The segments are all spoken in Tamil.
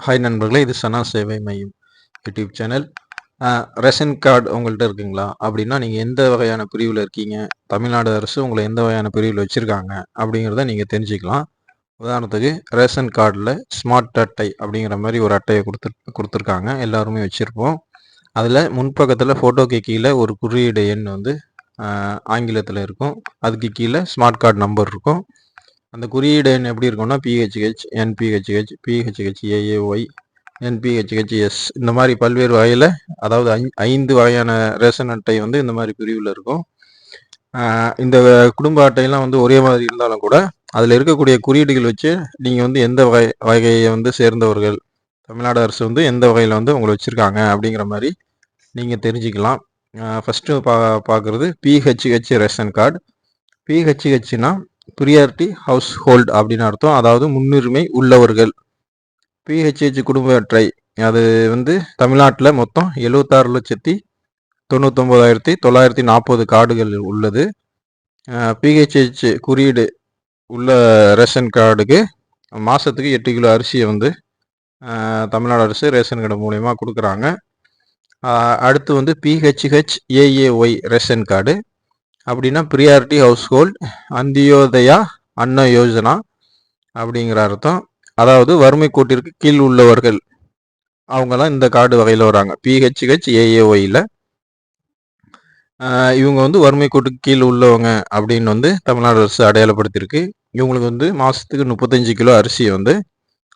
ஹாய் நண்பர்களே, இது சனா சேவை மையம் யூடியூப் சேனல். ரேஷன் கார்டு உங்கள்கிட்ட இருக்குங்களா? அப்படின்னா நீங்கள் எந்த வகையான பிரிவில் இருக்கீங்க, தமிழ்நாடு அரசு உங்களை எந்த வகையான பிரிவில் வச்சுருக்காங்க அப்படிங்கிறத நீங்கள் தெரிஞ்சுக்கலாம். உதாரணத்துக்கு ரேஷன் கார்டில் ஸ்மார்ட் அட்டை அப்படிங்கிற மாதிரி ஒரு அட்டையை கொடுத்துருக்காங்க. எல்லாருமே வச்சுருப்போம். அதில் முன்பக்கத்தில் ஃபோட்டோக்கு கீழே ஒரு குறியீடு எண் வந்து ஆங்கிலத்தில் இருக்கும். அதுக்கு கீழே ஸ்மார்ட் கார்டு நம்பர் இருக்கும். அந்த குறியீடு எண் எப்படி இருக்கும்னா பிஹெச்ஹெச், என்பிஹெச்ஹெச், பிஹெச்ஹெச் ஏஏஒய், என்பிஹெச்ஹெச்எஸ் இந்த மாதிரி பல்வேறு வகையில், அதாவது 5 வகையான ரேஷன் அட்டை வந்து இந்த மாதிரி பிரிவில் இருக்கும். இந்த குடும்ப அட்டையெல்லாம் வந்து ஒரே மாதிரி இருந்தாலும் கூட அதில் இருக்கக்கூடிய குறியீடுகள் வச்சு நீங்கள் வந்து எந்த வகையை வந்து சேர்ந்தவர்கள், தமிழ்நாடு அரசு வந்து எந்த வகையில் வந்து உங்களை வச்சுருக்காங்க அப்படிங்கிற மாதிரி நீங்கள் தெரிஞ்சுக்கலாம். ஃபஸ்ட்டு பார்க்குறது பிஹெச்ஹெச் ரேஷன் கார்டு. பிஹெச்ஹெச்னா ப்ரியாரிட்டி ஹவுஸ் ஹோல்டு அப்படின்னு அர்த்தம். அதாவது முன்னுரிமை உள்ளவர்கள். பிஹெச்ஹெச் குடும்ப அட்டை அது வந்து தமிழ்நாட்டில் மொத்தம் 76,99,940 கார்டுகள் உள்ளது. பிஹெச்ஹெச் குறியீடு உள்ள ரேஷன் கார்டுக்கு மாதத்துக்கு 8 கிலோ அரிசியை வந்து தமிழ்நாடு அரசு ரேஷன் கார்டு மூலயமா கொடுக்குறாங்க. அடுத்து வந்து பிஹெச்ஹெச் ஏஏஒய் ரேஷன் கார்டு அப்படின்னா ப்ரியாரிட்டி ஹவுஸ் ஹோல்டு அந்தியோதயா அன்ன யோஜனா அப்படிங்கிற அர்த்தம். அதாவது வறுமை கோட்டிற்கு கீழ் உள்ளவர்கள் அவங்கெல்லாம் இந்த கார்டு வகையில் வராங்க. பிஹெச்ஹெச் ஏஏஒயில் இவங்க வந்து வறுமை கோட்டுக்கு கீழ் உள்ளவங்க அப்படின்னு வந்து தமிழ்நாடு அரசு அடையாளப்படுத்தியிருக்கு. இவங்களுக்கு வந்து மாதத்துக்கு 35 கிலோ அரிசியை வந்து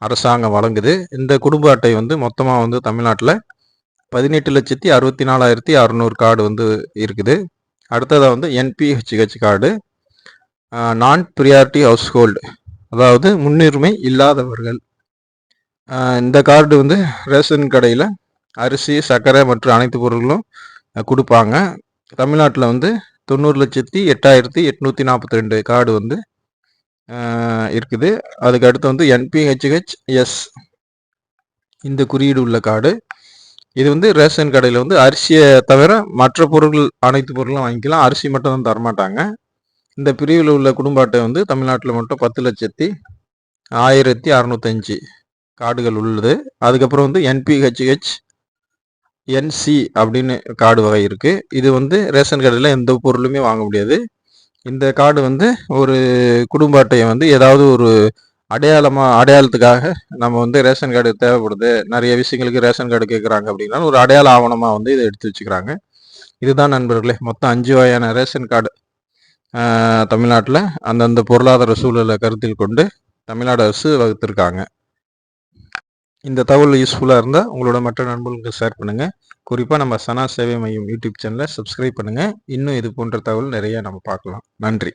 அரசாங்கம் வழங்குது. இந்த குடும்ப அட்டை வந்து மொத்தமாக வந்து தமிழ்நாட்டில் 18,64,600 கார்டு வந்து இருக்குது. அடுத்ததாக வந்து என்பிஹெச்ஹெச் கார்டு, நான் ப்ரியாரிட்டி ஹவுஸ் ஹோல்டு, அதாவது முன்னுரிமை இல்லாதவர்கள். இந்த கார்டு வந்து ரேஷன் கடையில் அரிசி, சர்க்கரை மற்றும் அனைத்து பொருட்களும் கொடுப்பாங்க. தமிழ்நாட்டில் வந்து 90,08,842 கார்டு வந்து இருக்குது. அதுக்கு அடுத்து வந்து என்பிஹெச்ஹெச்எஸ் இந்த குறியீடு உள்ள கார்டு. இது வந்து ரேஷன் கடையில் வந்து அரிசியை தவிர மற்ற பொருட்கள் அனைத்து பொருளும் வாங்கிக்கலாம். அரிசி மட்டும் தான் தரமாட்டாங்க. இந்த பிரிவில் உள்ள குடும்ப அட்டை வந்து தமிழ்நாட்டில் மட்டும் 10,01,605 கார்டுகள் உள்ளது. அதுக்கப்புறம் வந்து என்பிஹெச்ஹெச் என்சி அப்படின்னு கார்டு வகை இருக்குது. இது வந்து ரேஷன் கடையில் எந்த பொருளுமே வாங்க முடியாது. இந்த கார்டு வந்து ஒரு குடும்ப அட்டையை வந்து ஏதாவது ஒரு அடையாளத்துக்காக நம்ம வந்து ரேஷன் கார்டு தேவைப்படுது, நிறைய விஷயங்களுக்கு ரேஷன் கார்டு கேட்குறாங்க அப்படின்னா ஒரு அடையாள ஆவணமாக வந்து இதை எடுத்து வச்சுக்கிறாங்க. இதுதான் நண்பர்களே, மொத்தம் 5 வகையான ரேஷன் கார்டு தமிழ்நாட்டில் அந்தந்த பொருளாதார சூழலை கருத்தில் கொண்டு தமிழ்நாடு அரசு வகுத்திருக்காங்க. இந்த தகவல் யூஸ்ஃபுல்லாக இருந்தால் உங்களோட மற்ற நண்பர்களுக்கு ஷேர் பண்ணுங்கள். குறிப்பாக நம்ம சனா சேவை மையம் யூடியூப் சேனலை சப்ஸ்கிரைப் பண்ணுங்கள். இன்னும் இது போன்ற தகவல் நிறைய நம்ம பார்க்கலாம். நன்றி.